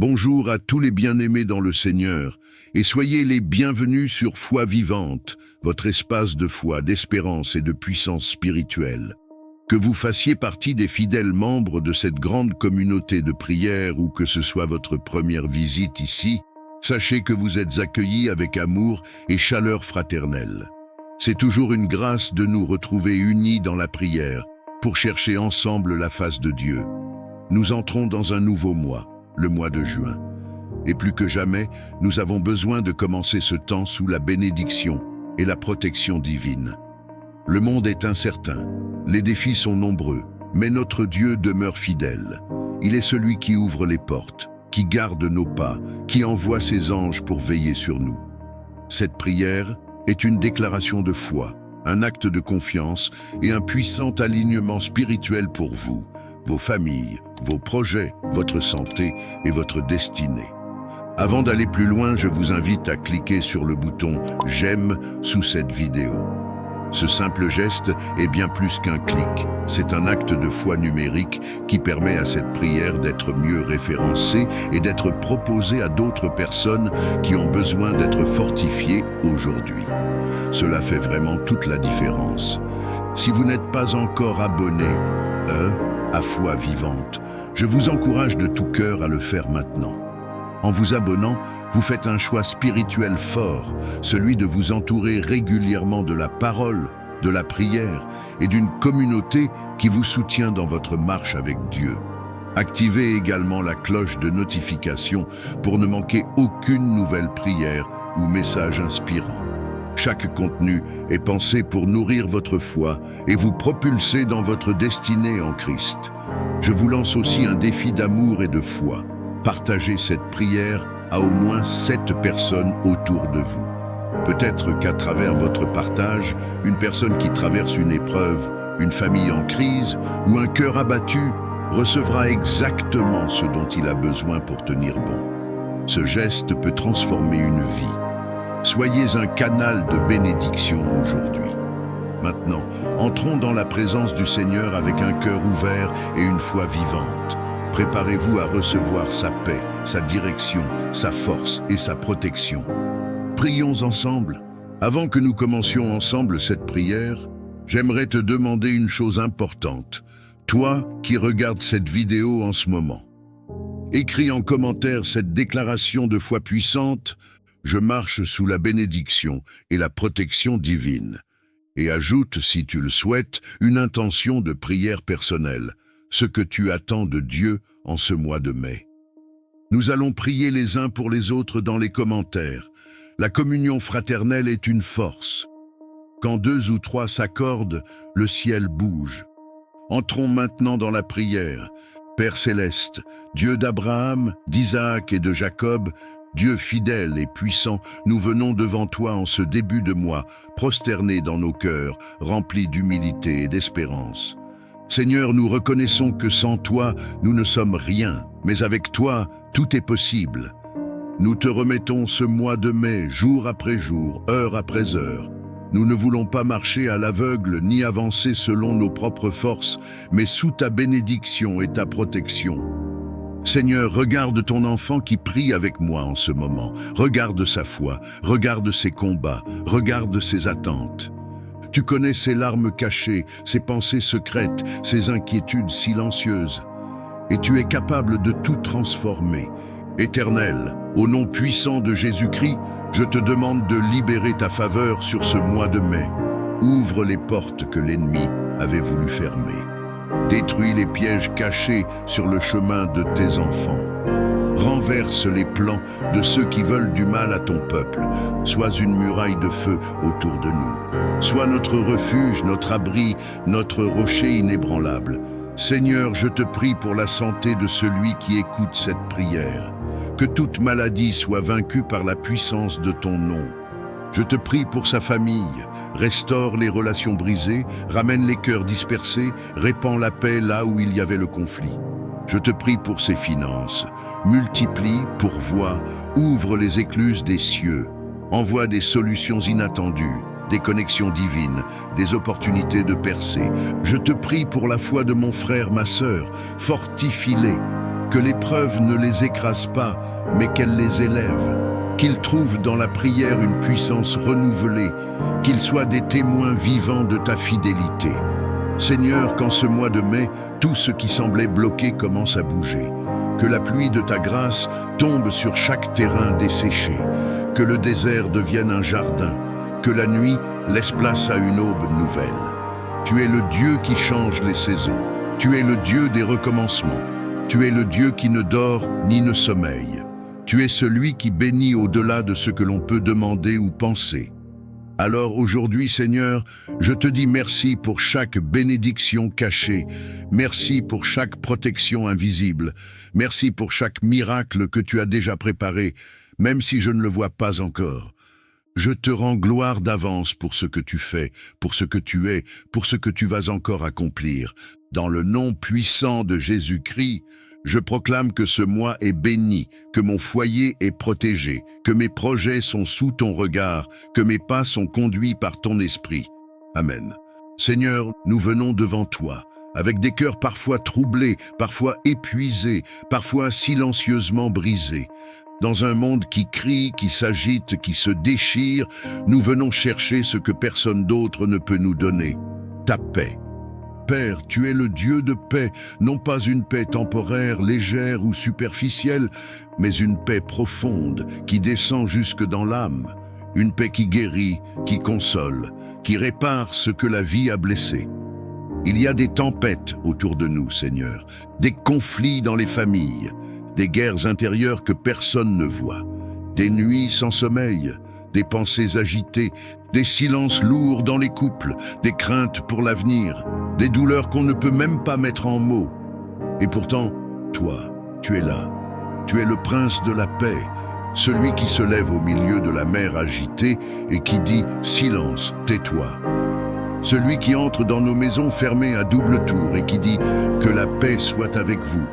Bonjour à tous les bien-aimés dans le Seigneur, et soyez les bienvenus sur Foi Vivante, votre espace de foi, d'espérance et de puissance spirituelle. Que vous fassiez partie des fidèles membres de cette grande communauté de prière ou que ce soit votre première visite ici, sachez que vous êtes accueillis avec amour et chaleur fraternelle. C'est toujours une grâce de nous retrouver unis dans la prière pour chercher ensemble la face de Dieu. Nous entrons dans un nouveau mois, le mois de juin. Et plus que jamais, nous avons besoin de commencer ce temps sous la bénédiction et la protection divine. Le monde est incertain, les défis sont nombreux, mais notre Dieu demeure fidèle. Il est celui qui ouvre les portes, qui garde nos pas, qui envoie ses anges pour veiller sur nous. Cette prière est une déclaration de foi, un acte de confiance et un puissant alignement spirituel pour vous, vos familles, vos projets, votre santé et votre destinée. Avant d'aller plus loin, je vous invite à cliquer sur le bouton « J'aime » sous cette vidéo. Ce simple geste est bien plus qu'un clic. C'est un acte de foi numérique qui permet à cette prière d'être mieux référencée et d'être proposée à d'autres personnes qui ont besoin d'être fortifiées aujourd'hui. Cela fait vraiment toute la différence. Si vous n'êtes pas encore abonné à Foi Vivante, je vous encourage de tout cœur à le faire maintenant. En vous abonnant, vous faites un choix spirituel fort, celui de vous entourer régulièrement de la parole, de la prière et d'une communauté qui vous soutient dans votre marche avec Dieu. Activez également la cloche de notification pour ne manquer aucune nouvelle prière ou message inspirant. Chaque contenu est pensé pour nourrir votre foi et vous propulser dans votre destinée en Christ. Je vous lance aussi un défi d'amour et de foi. Partagez cette prière à au moins 7 personnes autour de vous. Peut-être qu'à travers votre partage, une personne qui traverse une épreuve, une famille en crise ou un cœur abattu recevra exactement ce dont il a besoin pour tenir bon. Ce geste peut transformer une vie. Soyez un canal de bénédiction aujourd'hui. Maintenant, entrons dans la présence du Seigneur avec un cœur ouvert et une foi vivante. Préparez-vous à recevoir sa paix, sa direction, sa force et sa protection. Prions ensemble. Avant que nous commencions ensemble cette prière, j'aimerais te demander une chose importante. Toi qui regardes cette vidéo en ce moment, écris en commentaire cette déclaration de foi puissante. Je marche sous la bénédiction et la protection divine. Et ajoute, si tu le souhaites, une intention de prière personnelle, ce que tu attends de Dieu en ce mois de mai. Nous allons prier les uns pour les autres dans les commentaires. La communion fraternelle est une force. Quand 2 ou 3 s'accordent, le ciel bouge. Entrons maintenant dans la prière. Père céleste, Dieu d'Abraham, d'Isaac et de Jacob, Dieu fidèle et puissant, nous venons devant toi en ce début de mois, prosternés dans nos cœurs, remplis d'humilité et d'espérance. Seigneur, nous reconnaissons que sans toi, nous ne sommes rien, mais avec toi, tout est possible. Nous te remettons ce mois de mai, jour après jour, heure après heure. Nous ne voulons pas marcher à l'aveugle ni avancer selon nos propres forces, mais sous ta bénédiction et ta protection. Seigneur, regarde ton enfant qui prie avec moi en ce moment. Regarde sa foi, regarde ses combats, regarde ses attentes. Tu connais ses larmes cachées, ses pensées secrètes, ses inquiétudes silencieuses. Et tu es capable de tout transformer. Éternel, au nom puissant de Jésus-Christ, je te demande de libérer ta faveur sur ce mois de mai. Ouvre les portes que l'ennemi avait voulu fermer. Détruis les pièges cachés sur le chemin de tes enfants. Renverse les plans de ceux qui veulent du mal à ton peuple. Sois une muraille de feu autour de nous. Sois notre refuge, notre abri, notre rocher inébranlable. Seigneur, je te prie pour la santé de celui qui écoute cette prière. Que toute maladie soit vaincue par la puissance de ton nom. Je te prie pour sa famille. Restaure les relations brisées, ramène les cœurs dispersés, répands la paix là où il y avait le conflit. Je te prie pour ses finances. Multiplie, pourvois, ouvre les écluses des cieux. Envoie des solutions inattendues, des connexions divines, des opportunités de percée. Je te prie pour la foi de mon frère, ma sœur. Fortifie-les. Que l'épreuve ne les écrase pas, mais qu'elle les élève. Qu'ils trouvent dans la prière une puissance renouvelée, qu'ils soient des témoins vivants de ta fidélité. Seigneur, qu'en ce mois de mai, tout ce qui semblait bloqué commence à bouger. Que la pluie de ta grâce tombe sur chaque terrain desséché. Que le désert devienne un jardin. Que la nuit laisse place à une aube nouvelle. Tu es le Dieu qui change les saisons. Tu es le Dieu des recommencements. Tu es le Dieu qui ne dort ni ne sommeille. Tu es celui qui bénit au-delà de ce que l'on peut demander ou penser. Alors aujourd'hui, Seigneur, je te dis merci pour chaque bénédiction cachée, merci pour chaque protection invisible, merci pour chaque miracle que tu as déjà préparé, même si je ne le vois pas encore. Je te rends gloire d'avance pour ce que tu fais, pour ce que tu es, pour ce que tu vas encore accomplir. Dans le nom puissant de Jésus-Christ, je proclame que ce mois est béni, que mon foyer est protégé, que mes projets sont sous ton regard, que mes pas sont conduits par ton esprit. Amen. Seigneur, nous venons devant toi, avec des cœurs parfois troublés, parfois épuisés, parfois silencieusement brisés. Dans un monde qui crie, qui s'agite, qui se déchire, nous venons chercher ce que personne d'autre ne peut nous donner, ta paix. Père, tu es le Dieu de paix, non pas une paix temporaire, légère ou superficielle, mais une paix profonde qui descend jusque dans l'âme, une paix qui guérit, qui console, qui répare ce que la vie a blessé. Il y a des tempêtes autour de nous, Seigneur, des conflits dans les familles, des guerres intérieures que personne ne voit, des nuits sans sommeil, des pensées agitées, des silences lourds dans les couples, des craintes pour l'avenir, des douleurs qu'on ne peut même pas mettre en mots. Et pourtant, toi, tu es là. Tu es le prince de la paix, celui qui se lève au milieu de la mer agitée et qui dit « Silence, tais-toi ». Celui qui entre dans nos maisons fermées à double tour et qui dit « Que la paix soit avec vous ».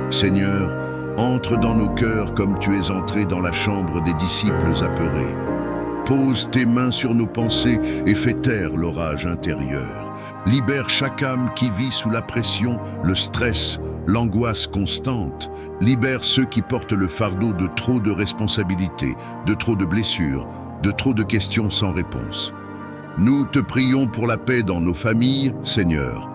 Seigneur, entre dans nos cœurs comme tu es entré dans la chambre des disciples apeurés. Pose tes mains sur nos pensées et fais taire l'orage intérieur. Libère chaque âme qui vit sous la pression, le stress, l'angoisse constante. Libère ceux qui portent le fardeau de trop de responsabilités, de trop de blessures, de trop de questions sans réponse. Nous te prions pour la paix dans nos familles, Seigneur.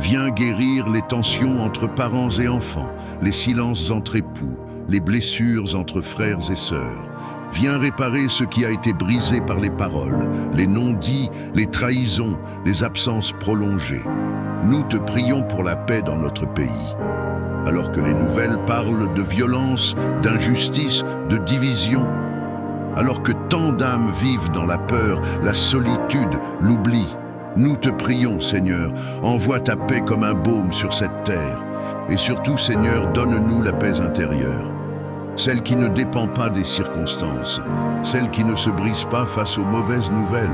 Viens guérir les tensions entre parents et enfants, les silences entre époux, les blessures entre frères et sœurs. Viens réparer ce qui a été brisé par les paroles, les non-dits, les trahisons, les absences prolongées. Nous te prions pour la paix dans notre pays. Alors que les nouvelles parlent de violence, d'injustice, de division, alors que tant d'âmes vivent dans la peur, la solitude, l'oubli, nous te prions, Seigneur, envoie ta paix comme un baume sur cette terre. Et surtout, Seigneur, donne-nous la paix intérieure. Celle qui ne dépend pas des circonstances, celle qui ne se brise pas face aux mauvaises nouvelles,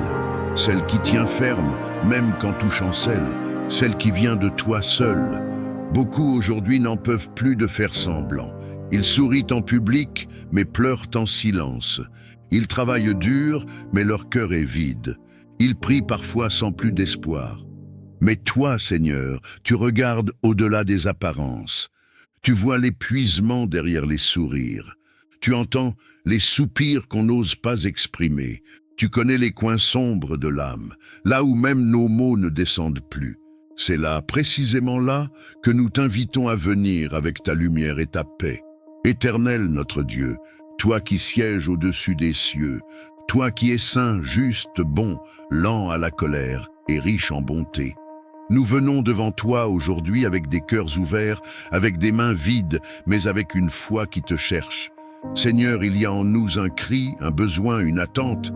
celle qui tient ferme, même quand tout chancelle, celle qui vient de toi seul. Beaucoup aujourd'hui n'en peuvent plus de faire semblant. Ils sourient en public, mais pleurent en silence. Ils travaillent dur, mais leur cœur est vide. Ils prient parfois sans plus d'espoir. Mais toi, Seigneur, tu regardes au-delà des apparences. Tu vois l'épuisement derrière les sourires. Tu entends les soupirs qu'on n'ose pas exprimer. Tu connais les coins sombres de l'âme, là où même nos mots ne descendent plus. C'est là, précisément là, que nous t'invitons à venir avec ta lumière et ta paix. Éternel notre Dieu, toi qui sièges au-dessus des cieux, toi qui es saint, juste, bon, lent à la colère et riche en bonté. Nous venons devant toi aujourd'hui avec des cœurs ouverts, avec des mains vides, mais avec une foi qui te cherche. Seigneur, il y a en nous un cri, un besoin, une attente.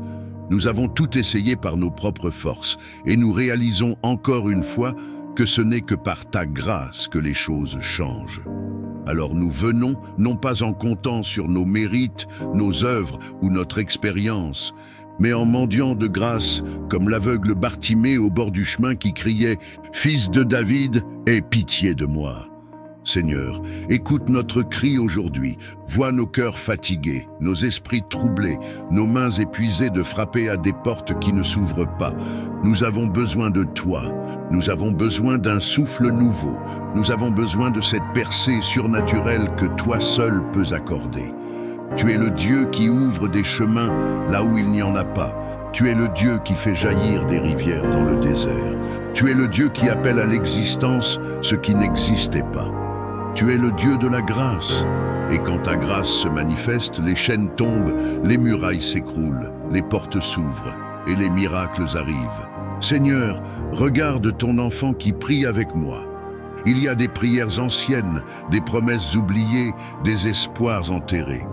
Nous avons tout essayé par nos propres forces et nous réalisons encore une fois que ce n'est que par ta grâce que les choses changent. Alors nous venons, non pas en comptant sur nos mérites, nos œuvres ou notre expérience, mais en mendiant de grâce, comme l'aveugle Bartimée au bord du chemin qui criait « Fils de David, aie pitié de moi ». Seigneur, écoute notre cri aujourd'hui, vois nos cœurs fatigués, nos esprits troublés, nos mains épuisées de frapper à des portes qui ne s'ouvrent pas. Nous avons besoin de toi, nous avons besoin d'un souffle nouveau, nous avons besoin de cette percée surnaturelle que toi seul peux accorder. Tu es le Dieu qui ouvre des chemins là où il n'y en a pas. Tu es le Dieu qui fait jaillir des rivières dans le désert. Tu es le Dieu qui appelle à l'existence ce qui n'existait pas. Tu es le Dieu de la grâce, et quand ta grâce se manifeste, les chaînes tombent, les murailles s'écroulent, les portes s'ouvrent, et les miracles arrivent. Seigneur, regarde ton enfant qui prie avec moi. Il y a des prières anciennes, des promesses oubliées, des espoirs enterrés.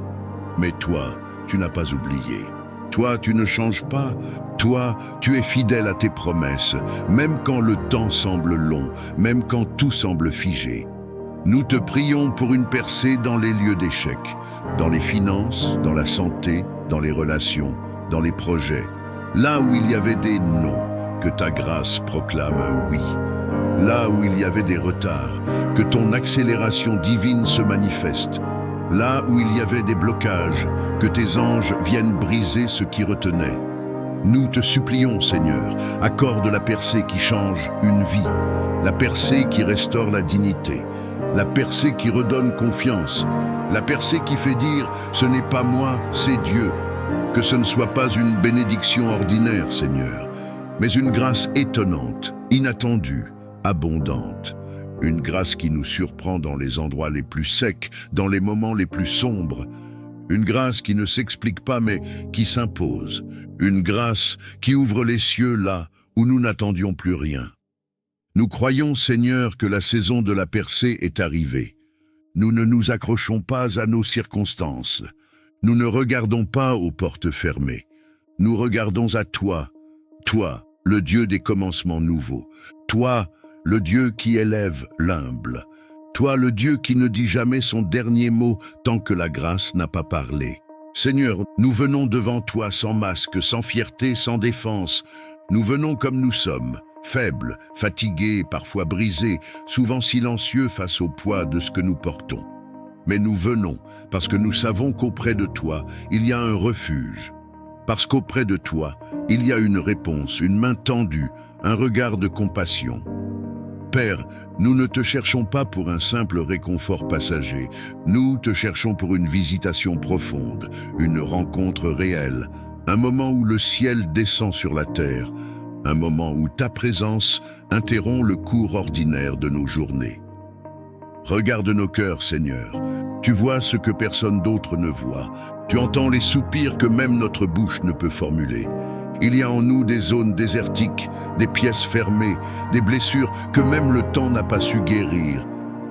Mais toi, tu n'as pas oublié. Toi, tu ne changes pas. Toi, tu es fidèle à tes promesses, même quand le temps semble long, même quand tout semble figé. Nous te prions pour une percée dans les lieux d'échec, dans les finances, dans la santé, dans les relations, dans les projets. Là où il y avait des non, que ta grâce proclame un oui. Là où il y avait des retards, que ton accélération divine se manifeste. Là où il y avait des blocages, que tes anges viennent briser ce qui retenait. Nous te supplions, Seigneur, accorde la percée qui change une vie, la percée qui restaure la dignité, la percée qui redonne confiance, la percée qui fait dire « ce n'est pas moi, c'est Dieu ». Que ce ne soit pas une bénédiction ordinaire, Seigneur, mais une grâce étonnante, inattendue, abondante. Une grâce qui nous surprend dans les endroits les plus secs, dans les moments les plus sombres. Une grâce qui ne s'explique pas mais qui s'impose. Une grâce qui ouvre les cieux là où nous n'attendions plus rien. Nous croyons, Seigneur, que la saison de la percée est arrivée. Nous ne nous accrochons pas à nos circonstances. Nous ne regardons pas aux portes fermées. Nous regardons à toi, toi, le Dieu des commencements nouveaux. Toi, le Dieu qui élève l'humble. Toi, le Dieu qui ne dit jamais son dernier mot tant que la grâce n'a pas parlé. Seigneur, nous venons devant toi sans masque, sans fierté, sans défense. Nous venons comme nous sommes, faibles, fatigués, parfois brisés, souvent silencieux face au poids de ce que nous portons. Mais nous venons parce que nous savons qu'auprès de toi, il y a un refuge. Parce qu'auprès de toi, il y a une réponse, une main tendue, un regard de compassion. Père, nous ne te cherchons pas pour un simple réconfort passager. Nous te cherchons pour une visitation profonde, une rencontre réelle, un moment où le ciel descend sur la terre, un moment où ta présence interrompt le cours ordinaire de nos journées. Regarde nos cœurs, Seigneur. Tu vois ce que personne d'autre ne voit. Tu entends les soupirs que même notre bouche ne peut formuler. Il y a en nous des zones désertiques, des pièces fermées, des blessures que même le temps n'a pas su guérir.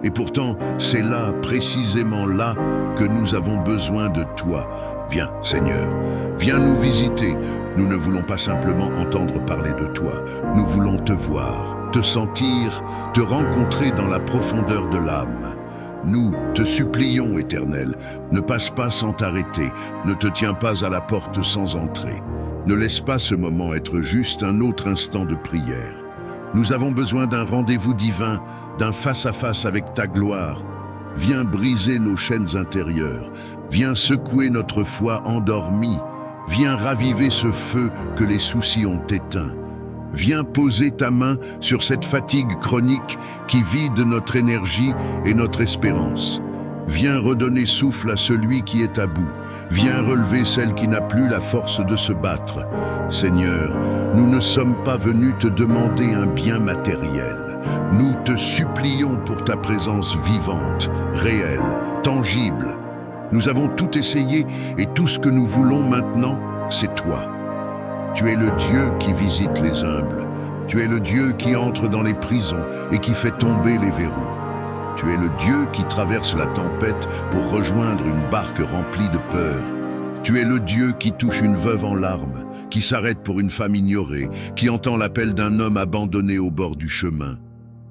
Et pourtant, c'est là, précisément là, que nous avons besoin de toi. Viens, Seigneur, viens nous visiter. Nous ne voulons pas simplement entendre parler de toi. Nous voulons te voir, te sentir, te rencontrer dans la profondeur de l'âme. Nous te supplions, Éternel, ne passe pas sans t'arrêter, ne te tiens pas à la porte sans entrer. Ne laisse pas ce moment être juste un autre instant de prière. Nous avons besoin d'un rendez-vous divin, d'un face-à-face avec ta gloire. Viens briser nos chaînes intérieures, viens secouer notre foi endormie, viens raviver ce feu que les soucis ont éteint. Viens poser ta main sur cette fatigue chronique qui vide notre énergie et notre espérance. Viens redonner souffle à celui qui est à bout. Viens relever celle qui n'a plus la force de se battre. Seigneur, nous ne sommes pas venus te demander un bien matériel. Nous te supplions pour ta présence vivante, réelle, tangible. Nous avons tout essayé et tout ce que nous voulons maintenant, c'est toi. Tu es le Dieu qui visite les humbles. Tu es le Dieu qui entre dans les prisons et qui fait tomber les verrous. Tu es le Dieu qui traverse la tempête pour rejoindre une barque remplie de peur. Tu es le Dieu qui touche une veuve en larmes, qui s'arrête pour une femme ignorée, qui entend l'appel d'un homme abandonné au bord du chemin.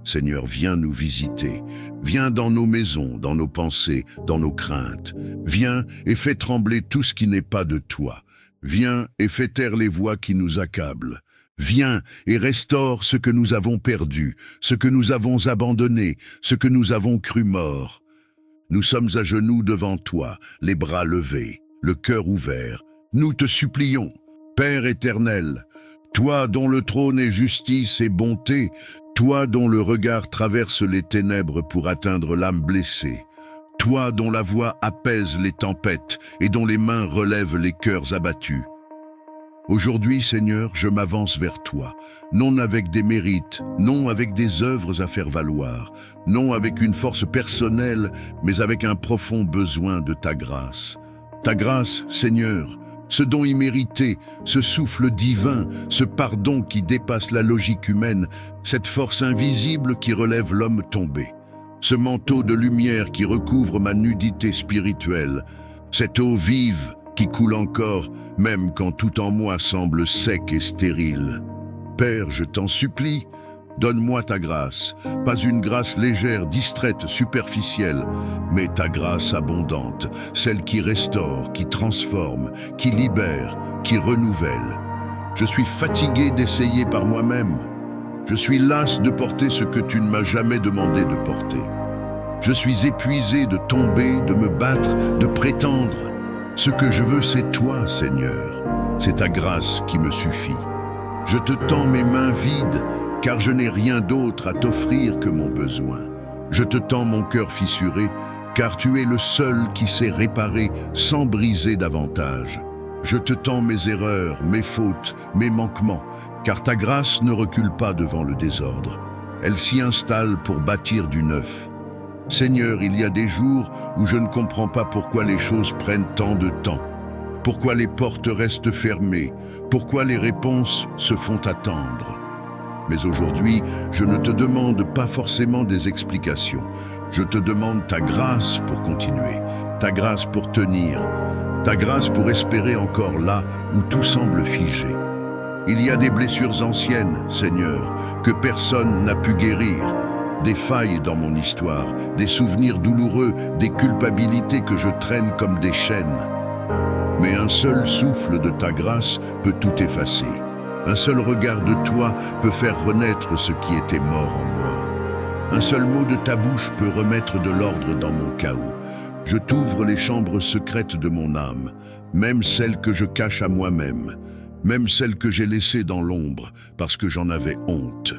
Seigneur, viens nous visiter. Viens dans nos maisons, dans nos pensées, dans nos craintes. Viens et fais trembler tout ce qui n'est pas de toi. Viens et fais taire les voix qui nous accablent. Viens et restaure ce que nous avons perdu, ce que nous avons abandonné, ce que nous avons cru mort. Nous sommes à genoux devant toi, les bras levés, le cœur ouvert. Nous te supplions, Père éternel, toi dont le trône est justice et bonté, toi dont le regard traverse les ténèbres pour atteindre l'âme blessée, toi dont la voix apaise les tempêtes et dont les mains relèvent les cœurs abattus. Aujourd'hui, Seigneur, je m'avance vers toi, non avec des mérites, non avec des œuvres à faire valoir, non avec une force personnelle, mais avec un profond besoin de ta grâce. Ta grâce, Seigneur, ce don immérité, ce souffle divin, ce pardon qui dépasse la logique humaine, cette force invisible qui relève l'homme tombé, ce manteau de lumière qui recouvre ma nudité spirituelle, cette eau vive qui coule encore, même quand tout en moi semble sec et stérile. Père, je t'en supplie, donne-moi ta grâce, pas une grâce légère, distraite, superficielle, mais ta grâce abondante, celle qui restaure, qui transforme, qui libère, qui renouvelle. Je suis fatigué d'essayer par moi-même. Je suis las de porter ce que tu ne m'as jamais demandé de porter. Je suis épuisé de tomber, de me battre, de prétendre. Ce que je veux, c'est toi, Seigneur. C'est ta grâce qui me suffit. Je te tends mes mains vides, car je n'ai rien d'autre à t'offrir que mon besoin. Je te tends mon cœur fissuré, car tu es le seul qui sait réparer sans briser davantage. Je te tends mes erreurs, mes fautes, mes manquements, car ta grâce ne recule pas devant le désordre. Elle s'y installe pour bâtir du neuf. Seigneur, il y a des jours où je ne comprends pas pourquoi les choses prennent tant de temps, pourquoi les portes restent fermées, pourquoi les réponses se font attendre. Mais aujourd'hui, je ne te demande pas forcément des explications. Je te demande ta grâce pour continuer, ta grâce pour tenir, ta grâce pour espérer encore là où tout semble figé. Il y a des blessures anciennes, Seigneur, que personne n'a pu guérir, des failles dans mon histoire, des souvenirs douloureux, des culpabilités que je traîne comme des chaînes. Mais un seul souffle de ta grâce peut tout effacer. Un seul regard de toi peut faire renaître ce qui était mort en moi. Un seul mot de ta bouche peut remettre de l'ordre dans mon chaos. Je t'ouvre les chambres secrètes de mon âme, même celles que je cache à moi-même, même celles que j'ai laissées dans l'ombre parce que j'en avais honte.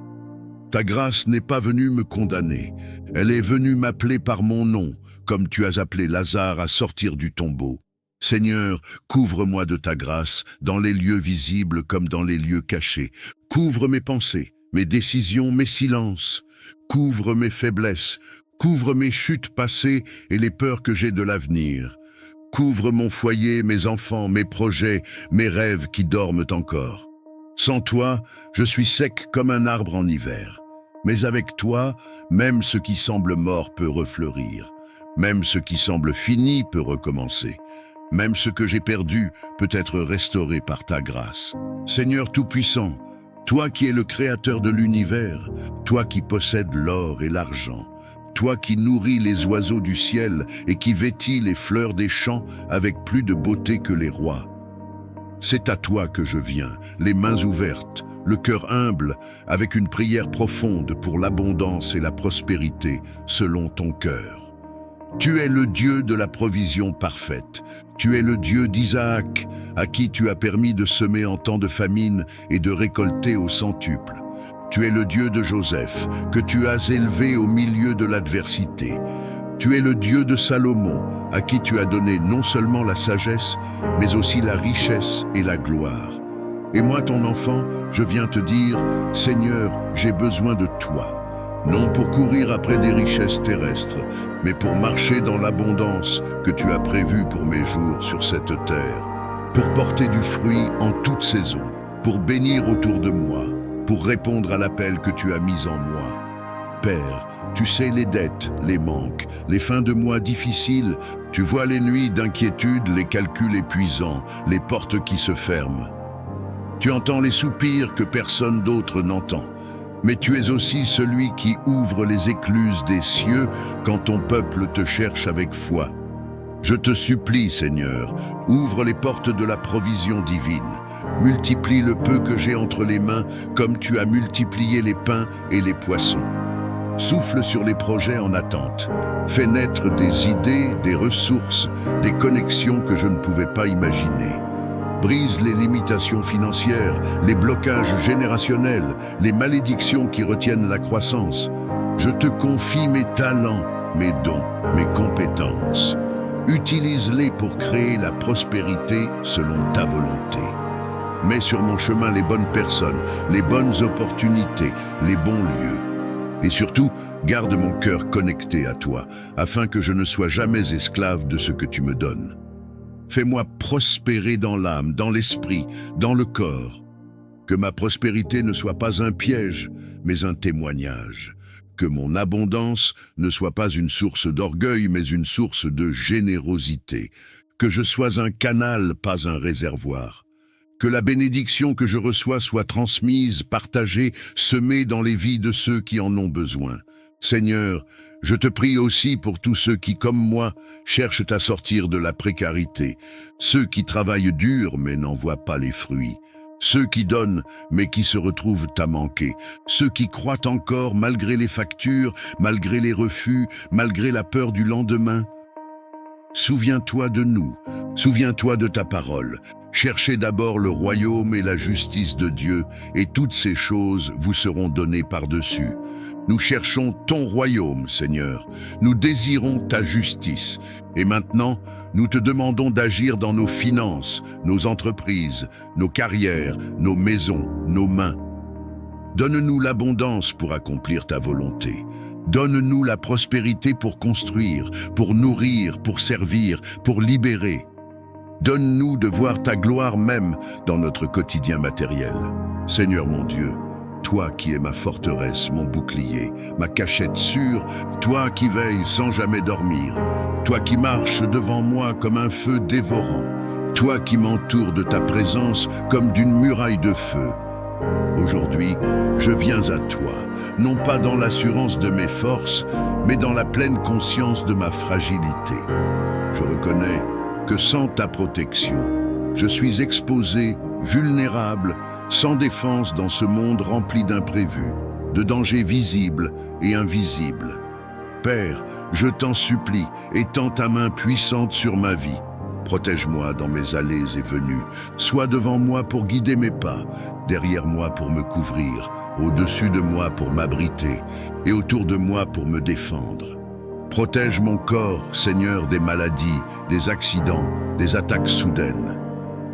Ta grâce n'est pas venue me condamner, elle est venue m'appeler par mon nom, comme tu as appelé Lazare à sortir du tombeau. Seigneur, couvre-moi de ta grâce, dans les lieux visibles comme dans les lieux cachés. Couvre mes pensées, mes décisions, mes silences. Couvre mes faiblesses, couvre mes chutes passées et les peurs que j'ai de l'avenir. Couvre mon foyer, mes enfants, mes projets, mes rêves qui dorment encore. Sans toi, je suis sec comme un arbre en hiver. Mais avec toi, même ce qui semble mort peut refleurir. Même ce qui semble fini peut recommencer. Même ce que j'ai perdu peut être restauré par ta grâce. Seigneur Tout-Puissant, toi qui es le créateur de l'univers, toi qui possèdes l'or et l'argent, toi qui nourris les oiseaux du ciel et qui vêtis les fleurs des champs avec plus de beauté que les rois. C'est à toi que je viens, les mains ouvertes, le cœur humble, avec une prière profonde pour l'abondance et la prospérité selon ton cœur. Tu es le Dieu de la provision parfaite. Tu es le Dieu d'Isaac, à qui tu as permis de semer en temps de famine et de récolter au centuple. Tu es le Dieu de Joseph, que tu as élevé au milieu de l'adversité. Tu es le Dieu de Salomon, à qui tu as donné non seulement la sagesse, mais aussi la richesse et la gloire. Et moi, ton enfant, je viens te dire, Seigneur, j'ai besoin de toi. Non pour courir après des richesses terrestres, mais pour marcher dans l'abondance que tu as prévue pour mes jours sur cette terre, pour porter du fruit en toute saison, pour bénir autour de moi, pour répondre à l'appel que tu as mis en moi. Père, tu sais les dettes, les manques, les fins de mois difficiles, tu vois les nuits d'inquiétude, les calculs épuisants, les portes qui se ferment. Tu entends les soupirs que personne d'autre n'entend. Mais tu es aussi celui qui ouvre les écluses des cieux quand ton peuple te cherche avec foi. Je te supplie, Seigneur, ouvre les portes de la provision divine. multiplie le peu que j'ai entre les mains, comme tu as multiplié les pains et les poissons. Souffle sur les projets en attente. Fais naître des idées, des ressources, des connexions que je ne pouvais pas imaginer. Brise les limitations financières, les blocages générationnels, les malédictions qui retiennent la croissance. Je te confie mes talents, mes dons, mes compétences. Utilise-les pour créer la prospérité selon ta volonté. Mets sur mon chemin les bonnes personnes, les bonnes opportunités, les bons lieux. Et surtout, garde mon cœur connecté à toi, afin que je ne sois jamais esclave de ce que tu me donnes. Fais-moi prospérer dans l'âme, dans l'esprit, dans le corps. Que ma prospérité ne soit pas un piège, mais un témoignage. Que mon abondance ne soit pas une source d'orgueil, mais une source de générosité. Que je sois un canal, pas un réservoir. Que la bénédiction que je reçois soit transmise, partagée, semée dans les vies de ceux qui en ont besoin. Seigneur, je te prie aussi pour tous ceux qui, comme moi, cherchent à sortir de la précarité, ceux qui travaillent dur mais n'en voient pas les fruits, ceux qui donnent mais qui se retrouvent à manquer, ceux qui croient encore malgré les factures, malgré les refus, malgré la peur du lendemain. Souviens-toi de nous, souviens-toi de ta parole. Cherchez d'abord le royaume et la justice de Dieu, et toutes ces choses vous seront données par-dessus. Nous cherchons ton royaume, Seigneur. Nous désirons ta justice. Et maintenant, nous te demandons d'agir dans nos finances, nos entreprises, nos carrières, nos maisons, nos mains. Donne-nous l'abondance pour accomplir ta volonté. Donne-nous la prospérité pour construire, pour nourrir, pour servir, pour libérer. Donne-nous de voir ta gloire même dans notre quotidien matériel. Seigneur mon Dieu, toi qui es ma forteresse, mon bouclier, ma cachette sûre, toi qui veilles sans jamais dormir, toi qui marches devant moi comme un feu dévorant, toi qui m'entoures de ta présence comme d'une muraille de feu. Aujourd'hui, je viens à toi, non pas dans l'assurance de mes forces, mais dans la pleine conscience de ma fragilité. Je reconnais que sans ta protection, je suis exposé, vulnérable, sans défense dans ce monde rempli d'imprévus, de dangers visibles et invisibles. Père, je t'en supplie, étends ta main puissante sur ma vie. Protège-moi dans mes allées et venues. Sois devant moi pour guider mes pas, derrière moi pour me couvrir, au-dessus de moi pour m'abriter et autour de moi pour me défendre. Protège mon corps, Seigneur, des maladies, des accidents, des attaques soudaines.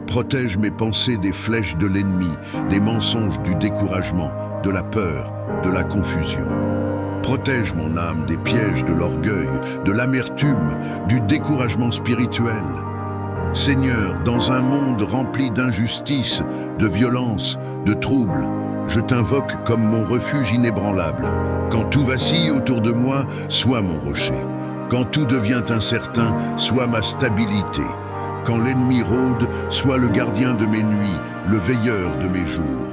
Protège mes pensées des flèches de l'ennemi, des mensonges du découragement, de la peur, de la confusion. Protège mon âme des pièges de l'orgueil, de l'amertume, du découragement spirituel. Seigneur, dans un monde rempli d'injustice, de violence, de troubles, je t'invoque comme mon refuge inébranlable. Quand tout vacille autour de moi, sois mon rocher. Quand tout devient incertain, sois ma stabilité. Quand l'ennemi rôde, sois le gardien de mes nuits, le veilleur de mes jours.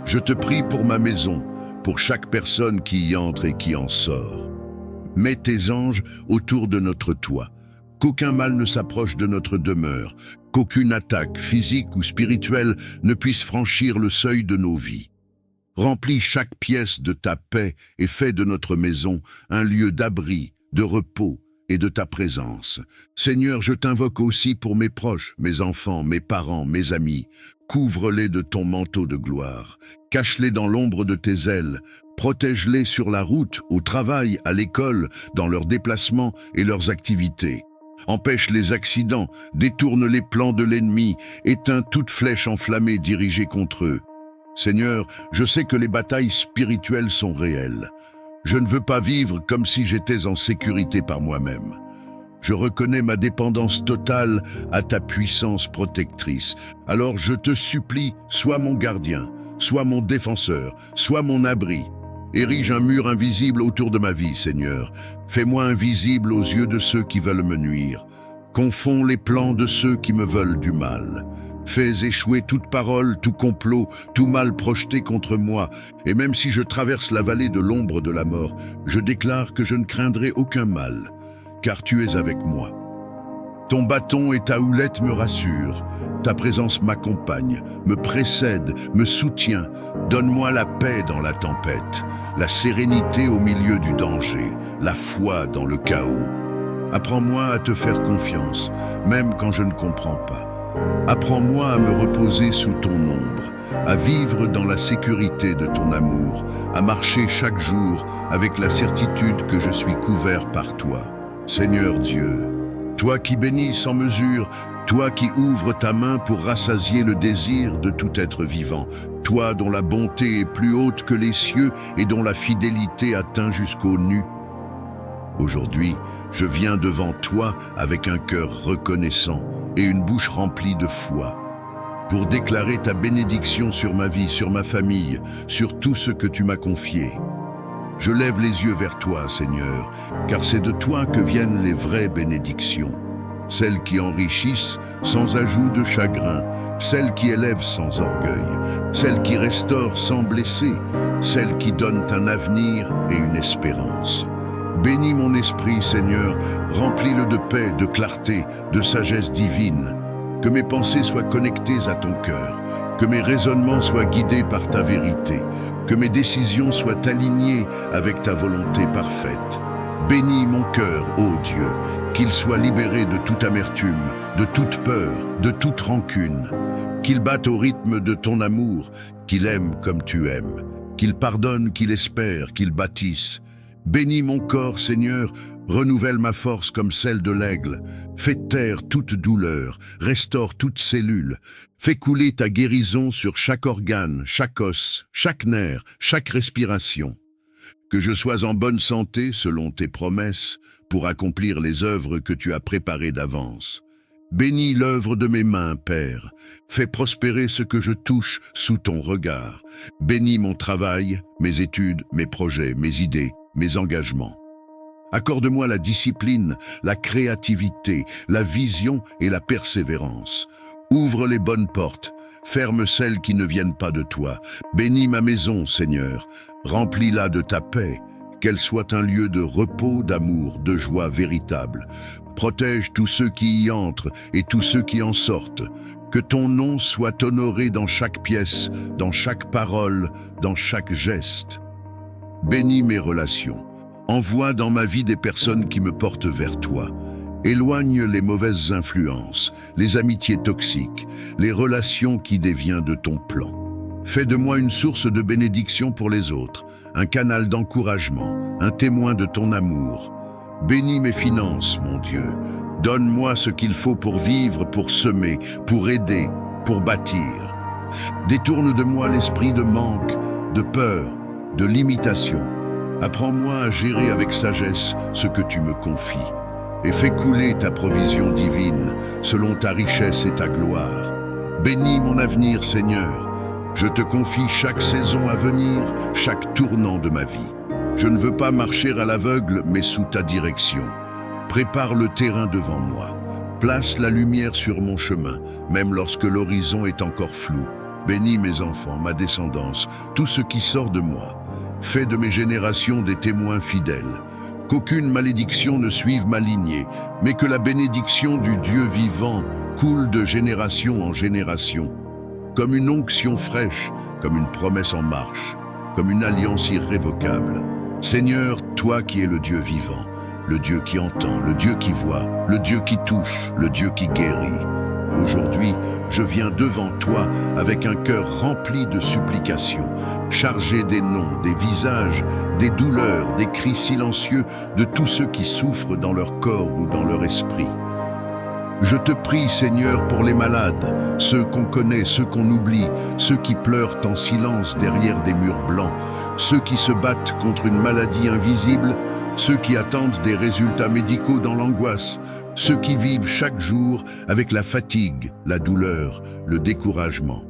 Je te prie pour ma maison, pour chaque personne qui y entre et qui en sort. Mets tes anges autour de notre toit. Qu'aucun mal ne s'approche de notre demeure, qu'aucune attaque physique ou spirituelle ne puisse franchir le seuil de nos vies. Remplis chaque pièce de ta paix et fais de notre maison un lieu d'abri, de repos et de ta présence. Seigneur, je t'invoque aussi pour mes proches, mes enfants, mes parents, mes amis. Couvre-les de ton manteau de gloire. Cache-les dans l'ombre de tes ailes. Protège-les sur la route, au travail, à l'école, dans leurs déplacements et leurs activités. Empêche les accidents, détourne les plans de l'ennemi, éteins toute flèche enflammée dirigée contre eux. Seigneur, je sais que les batailles spirituelles sont réelles. Je ne veux pas vivre comme si j'étais en sécurité par moi-même. Je reconnais ma dépendance totale à ta puissance protectrice. Alors je te supplie, sois mon gardien, sois mon défenseur, sois mon abri. Érige un mur invisible autour de ma vie, Seigneur. Fais-moi invisible aux yeux de ceux qui veulent me nuire. Confonds les plans de ceux qui me veulent du mal. Fais échouer toute parole, tout complot, tout mal projeté contre moi. Et même si je traverse la vallée de l'ombre de la mort, je déclare que je ne craindrai aucun mal, car tu es avec moi. Ton bâton et ta houlette me rassurent. Ta présence m'accompagne, me précède, me soutient. Donne-moi la paix dans la tempête, la sérénité au milieu du danger, la foi dans le chaos. Apprends-moi à te faire confiance, même quand je ne comprends pas. Apprends-moi à me reposer sous ton ombre, à vivre dans la sécurité de ton amour, à marcher chaque jour avec la certitude que je suis couvert par toi. Seigneur Dieu, toi qui bénis sans mesure, toi qui ouvres ta main pour rassasier le désir de tout être vivant, toi dont la bonté est plus haute que les cieux et dont la fidélité atteint jusqu'aux nues. Aujourd'hui, je viens devant toi avec un cœur reconnaissant et une bouche remplie de foi, pour déclarer ta bénédiction sur ma vie, sur ma famille, sur tout ce que tu m'as confié. Je lève les yeux vers toi, Seigneur, car c'est de toi que viennent les vraies bénédictions, celles qui enrichissent sans ajout de chagrin, celles qui élèvent sans orgueil, celles qui restaurent sans blesser, celles qui donnent un avenir et une espérance. Bénis mon esprit, Seigneur, remplis-le de paix, de clarté, de sagesse divine. Que mes pensées soient connectées à ton cœur, que mes raisonnements soient guidés par ta vérité, que mes décisions soient alignées avec ta volonté parfaite. Bénis mon cœur, ô Dieu, qu'il soit libéré de toute amertume, de toute peur, de toute rancune, qu'il batte au rythme de ton amour, qu'il aime comme tu aimes, qu'il pardonne, qu'il espère, qu'il bâtisse. Bénis mon corps, Seigneur, renouvelle ma force comme celle de l'aigle. Fais taire toute douleur, restaure toute cellule. Fais couler ta guérison sur chaque organe, chaque os, chaque nerf, chaque respiration. Que je sois en bonne santé selon tes promesses pour accomplir les œuvres que tu as préparées d'avance. Bénis l'œuvre de mes mains, Père. Fais prospérer ce que je touche sous ton regard. Bénis mon travail, mes études, mes projets, mes idées, mes engagements. Accorde-moi la discipline, la créativité, la vision et la persévérance. Ouvre les bonnes portes, ferme celles qui ne viennent pas de toi. Bénis ma maison, Seigneur, remplis-la de ta paix, qu'elle soit un lieu de repos, d'amour, de joie véritable. Protège tous ceux qui y entrent et tous ceux qui en sortent. Que ton nom soit honoré dans chaque pièce, dans chaque parole, dans chaque geste. Bénis mes relations. Envoie dans ma vie des personnes qui me portent vers toi. Éloigne les mauvaises influences, les amitiés toxiques, les relations qui déviennent de ton plan. Fais de moi une source de bénédiction pour les autres, un canal d'encouragement, un témoin de ton amour. Bénis mes finances, mon Dieu. Donne-moi ce qu'il faut pour vivre, pour semer, pour aider, pour bâtir. Détourne de moi l'esprit de manque, de peur, de limitation. Apprends-moi à gérer avec sagesse ce que tu me confies. Et fais couler ta provision divine selon ta richesse et ta gloire. Bénis mon avenir, Seigneur. Je te confie chaque saison à venir, chaque tournant de ma vie. Je ne veux pas marcher à l'aveugle, mais sous ta direction. Prépare le terrain devant moi. Place la lumière sur mon chemin, même lorsque l'horizon est encore flou. Bénis mes enfants, ma descendance, tout ce qui sort de moi. Fais de mes générations des témoins fidèles. Qu'aucune malédiction ne suive ma lignée, mais que la bénédiction du Dieu vivant coule de génération en génération. Comme une onction fraîche, comme une promesse en marche, comme une alliance irrévocable. Seigneur, toi qui es le Dieu vivant, le Dieu qui entend, le Dieu qui voit, le Dieu qui touche, le Dieu qui guérit. Aujourd'hui, je viens devant toi avec un cœur rempli de supplications, chargé des noms, des visages, des douleurs, des cris silencieux de tous ceux qui souffrent dans leur corps ou dans leur esprit. Je te prie, Seigneur, pour les malades, ceux qu'on connaît, ceux qu'on oublie, ceux qui pleurent en silence derrière des murs blancs, ceux qui se battent contre une maladie invisible, ceux qui attendent des résultats médicaux dans l'angoisse, ceux qui vivent chaque jour avec la fatigue, la douleur, le découragement.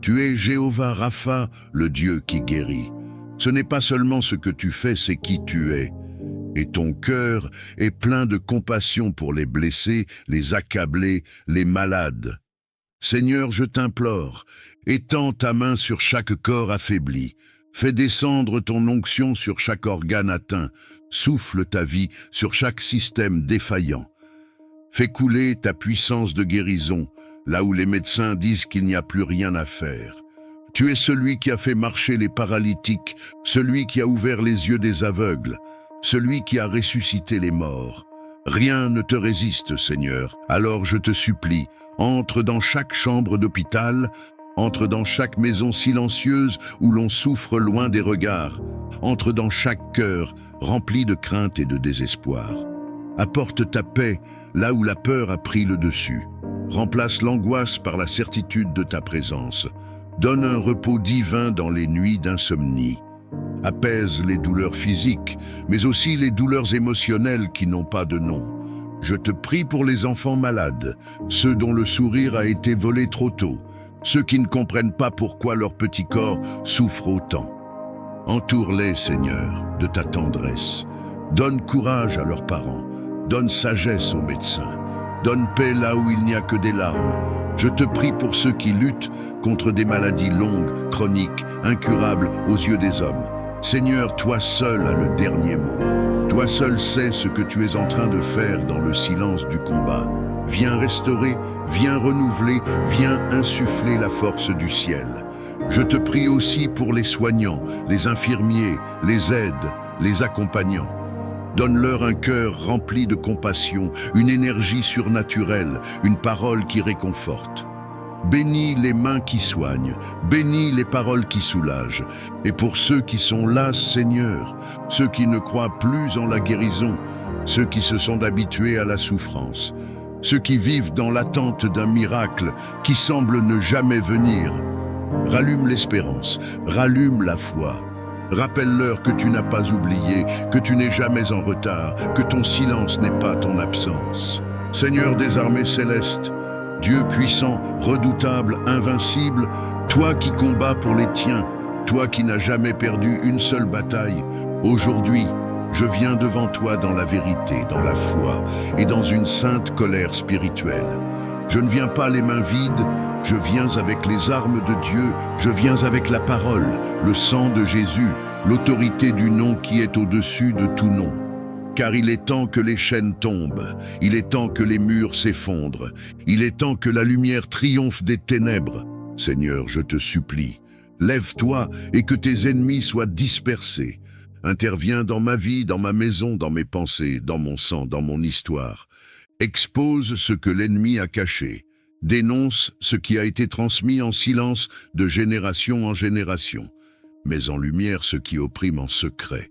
Tu es Jéhovah Rapha, le Dieu qui guérit. Ce n'est pas seulement ce que tu fais, c'est qui tu es. Et ton cœur est plein de compassion pour les blessés, les accablés, les malades. Seigneur, je t'implore, étends ta main sur chaque corps affaibli. Fais descendre ton onction sur chaque organe atteint. Souffle ta vie sur chaque système défaillant. Fais couler ta puissance de guérison, là où les médecins disent qu'il n'y a plus rien à faire. Tu es celui qui a fait marcher les paralytiques, celui qui a ouvert les yeux des aveugles, celui qui a ressuscité les morts. Rien ne te résiste, Seigneur. Alors je te supplie, entre dans chaque chambre d'hôpital, entre dans chaque maison silencieuse où l'on souffre loin des regards, entre dans chaque cœur rempli de crainte et de désespoir. Apporte ta paix là où la peur a pris le dessus. Remplace l'angoisse par la certitude de ta présence. Donne un repos divin dans les nuits d'insomnie. Apaise les douleurs physiques, mais aussi les douleurs émotionnelles qui n'ont pas de nom. Je te prie pour les enfants malades, ceux dont le sourire a été volé trop tôt, ceux qui ne comprennent pas pourquoi leur petit corps souffre autant. Entoure-les, Seigneur, de ta tendresse. Donne courage à leurs parents. Donne sagesse aux médecins. Donne paix là où il n'y a que des larmes. Je te prie pour ceux qui luttent contre des maladies longues, chroniques, incurables aux yeux des hommes. Seigneur, toi seul as le dernier mot. Toi seul sais ce que tu es en train de faire dans le silence du combat. Viens restaurer, viens renouveler, viens insuffler la force du ciel. Je te prie aussi pour les soignants, les infirmiers, les aides, les accompagnants. Donne-leur un cœur rempli de compassion, une énergie surnaturelle, une parole qui réconforte. Bénis les mains qui soignent, bénis les paroles qui soulagent. Et pour ceux qui sont là, Seigneur, ceux qui ne croient plus en la guérison, ceux qui se sont habitués à la souffrance, ceux qui vivent dans l'attente d'un miracle qui semble ne jamais venir, rallume l'espérance, rallume la foi. Rappelle-leur que tu n'as pas oublié, que tu n'es jamais en retard, que ton silence n'est pas ton absence. Seigneur des armées célestes, Dieu puissant, redoutable, invincible, toi qui combats pour les tiens, toi qui n'as jamais perdu une seule bataille, aujourd'hui, je viens devant toi dans la vérité, dans la foi et dans une sainte colère spirituelle. Je ne viens pas les mains vides, je viens avec les armes de Dieu, je viens avec la parole, le sang de Jésus, l'autorité du nom qui est au-dessus de tout nom. Car il est temps que les chaînes tombent, il est temps que les murs s'effondrent, il est temps que la lumière triomphe des ténèbres. Seigneur, je te supplie, lève-toi et que tes ennemis soient dispersés. Interviens dans ma vie, dans ma maison, dans mes pensées, dans mon sang, dans mon histoire. Expose ce que l'ennemi a caché. Dénonce ce qui a été transmis en silence de génération en génération. Mets en lumière ce qui opprime en secret.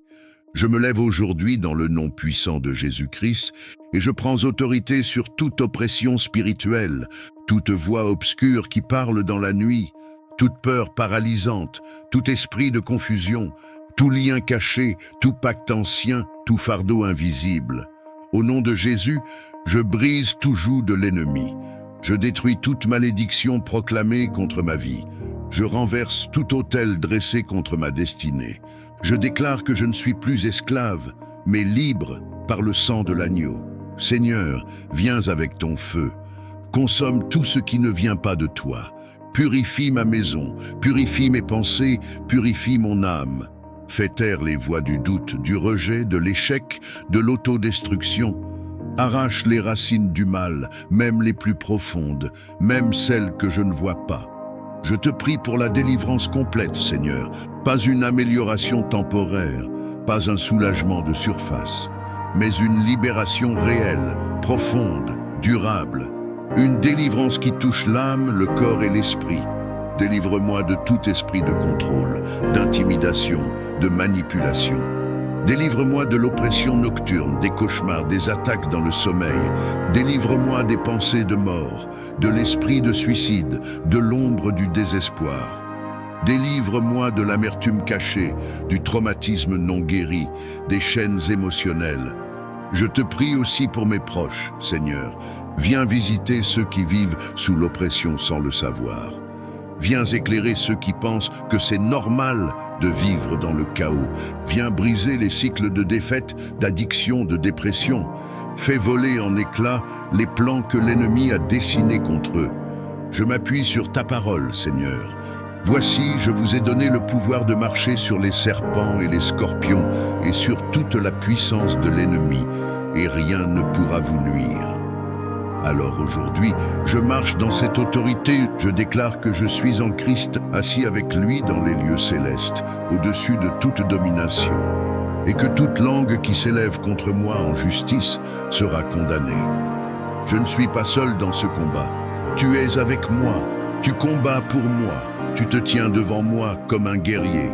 Je me lève aujourd'hui dans le nom puissant de Jésus-Christ et je prends autorité sur toute oppression spirituelle, toute voix obscure qui parle dans la nuit, toute peur paralysante, tout esprit de confusion, tout lien caché, tout pacte ancien, tout fardeau invisible. Au nom de Jésus, je brise tout joug de l'ennemi. Je détruis toute malédiction proclamée contre ma vie. Je renverse tout autel dressé contre ma destinée. Je déclare que je ne suis plus esclave, mais libre par le sang de l'agneau. Seigneur, viens avec ton feu. Consomme tout ce qui ne vient pas de toi. Purifie ma maison, purifie mes pensées, purifie mon âme. Fais taire les voix du doute, du rejet, de l'échec, de l'autodestruction. Arrache les racines du mal, même les plus profondes, même celles que je ne vois pas. Je te prie pour la délivrance complète, Seigneur, pas une amélioration temporaire, pas un soulagement de surface, mais une libération réelle, profonde, durable, une délivrance qui touche l'âme, le corps et l'esprit. Délivre-moi de tout esprit de contrôle, d'intimidation, de manipulation. Délivre-moi de l'oppression nocturne, des cauchemars, des attaques dans le sommeil. Délivre-moi des pensées de mort, de l'esprit de suicide, de l'ombre du désespoir. Délivre-moi de l'amertume cachée, du traumatisme non guéri, des chaînes émotionnelles. Je te prie aussi pour mes proches, Seigneur. Viens visiter ceux qui vivent sous l'oppression sans le savoir. Viens éclairer ceux qui pensent que c'est normal de vivre dans le chaos. Viens briser les cycles de défaite, d'addiction, de dépression. Fais voler en éclats les plans que l'ennemi a dessinés contre eux. Je m'appuie sur ta parole, Seigneur. Voici, je vous ai donné le pouvoir de marcher sur les serpents et les scorpions et sur toute la puissance de l'ennemi, et rien ne pourra vous nuire. Alors aujourd'hui, je marche dans cette autorité, je déclare que je suis en Christ, assis avec lui dans les lieux célestes, au-dessus de toute domination, et que toute langue qui s'élève contre moi en justice sera condamnée. Je ne suis pas seul dans ce combat. Tu es avec moi, tu combats pour moi, tu te tiens devant moi comme un guerrier.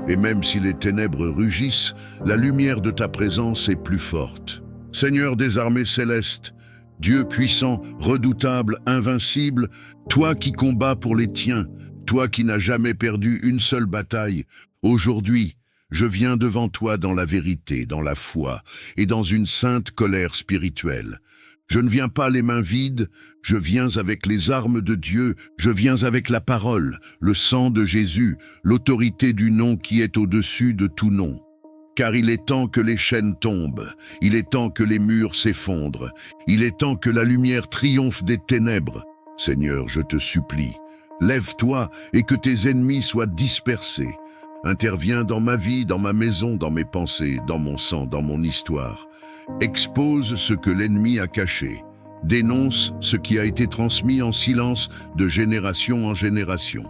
Et même si les ténèbres rugissent, la lumière de ta présence est plus forte. Seigneur des armées célestes, Dieu puissant, redoutable, invincible, toi qui combats pour les tiens, toi qui n'as jamais perdu une seule bataille, aujourd'hui, je viens devant toi dans la vérité, dans la foi et dans une sainte colère spirituelle. Je ne viens pas les mains vides, je viens avec les armes de Dieu, je viens avec la parole, le sang de Jésus, l'autorité du nom qui est au-dessus de tout nom. Car il est temps que les chaînes tombent, il est temps que les murs s'effondrent, il est temps que la lumière triomphe des ténèbres. Seigneur, je te supplie, lève-toi et que tes ennemis soient dispersés. Interviens dans ma vie, dans ma maison, dans mes pensées, dans mon sang, dans mon histoire. Expose ce que l'ennemi a caché. Dénonce ce qui a été transmis en silence de génération en génération.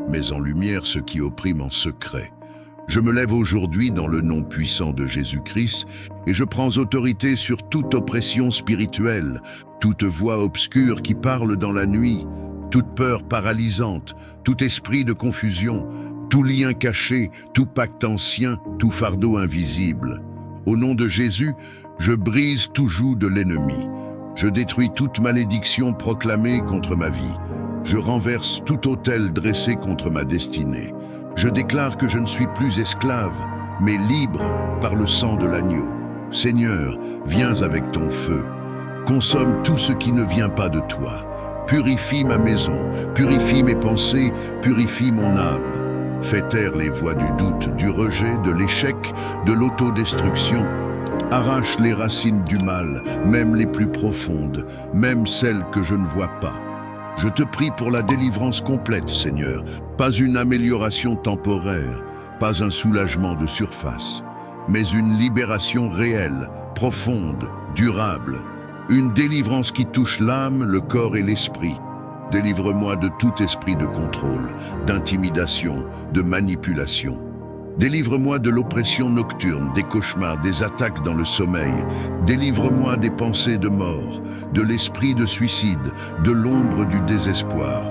Mets en lumière ce qui opprime en secret. Je me lève aujourd'hui dans le nom puissant de Jésus-Christ et je prends autorité sur toute oppression spirituelle, toute voix obscure qui parle dans la nuit, toute peur paralysante, tout esprit de confusion, tout lien caché, tout pacte ancien, tout fardeau invisible. Au nom de Jésus, je brise tout joug de l'ennemi. Je détruis toute malédiction proclamée contre ma vie. Je renverse tout autel dressé contre ma destinée. Je déclare que je ne suis plus esclave, mais libre par le sang de l'agneau. Seigneur, viens avec ton feu. Consomme tout ce qui ne vient pas de toi. Purifie ma maison, purifie mes pensées, purifie mon âme. Fais taire les voix du doute, du rejet, de l'échec, de l'autodestruction. Arrache les racines du mal, même les plus profondes, même celles que je ne vois pas. Je te prie pour la délivrance complète, Seigneur, pas une amélioration temporaire, pas un soulagement de surface, mais une libération réelle, profonde, durable, une délivrance qui touche l'âme, le corps et l'esprit. Délivre-moi de tout esprit de contrôle, d'intimidation, de manipulation. Délivre-moi de l'oppression nocturne, des cauchemars, des attaques dans le sommeil. Délivre-moi des pensées de mort, de l'esprit de suicide, de l'ombre du désespoir.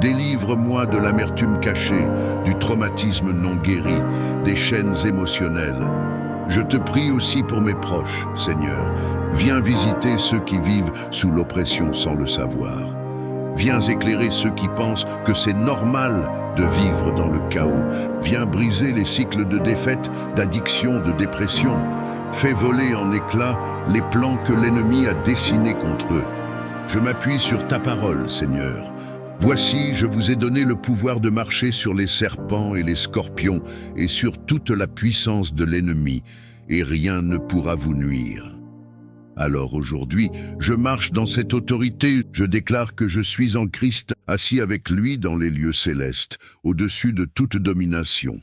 Délivre-moi de l'amertume cachée, du traumatisme non guéri, des chaînes émotionnelles. Je te prie aussi pour mes proches, Seigneur. Viens visiter ceux qui vivent sous l'oppression sans le savoir. Viens éclairer ceux qui pensent que c'est normal de vivre dans le chaos. Viens briser les cycles de défaite, d'addiction, de dépression. Fais voler en éclats les plans que l'ennemi a dessinés contre eux. Je m'appuie sur ta parole, Seigneur. Voici, je vous ai donné le pouvoir de marcher sur les serpents et les scorpions et sur toute la puissance de l'ennemi, et rien ne pourra vous nuire. Alors aujourd'hui, je marche dans cette autorité, je déclare que je suis en Christ, assis avec lui dans les lieux célestes, au-dessus de toute domination,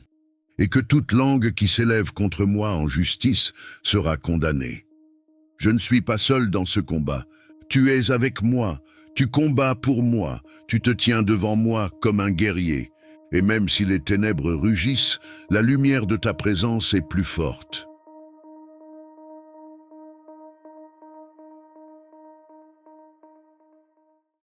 et que toute langue qui s'élève contre moi en justice sera condamnée. Je ne suis pas seul dans ce combat, tu es avec moi, tu combats pour moi, tu te tiens devant moi comme un guerrier, et même si les ténèbres rugissent, la lumière de ta présence est plus forte.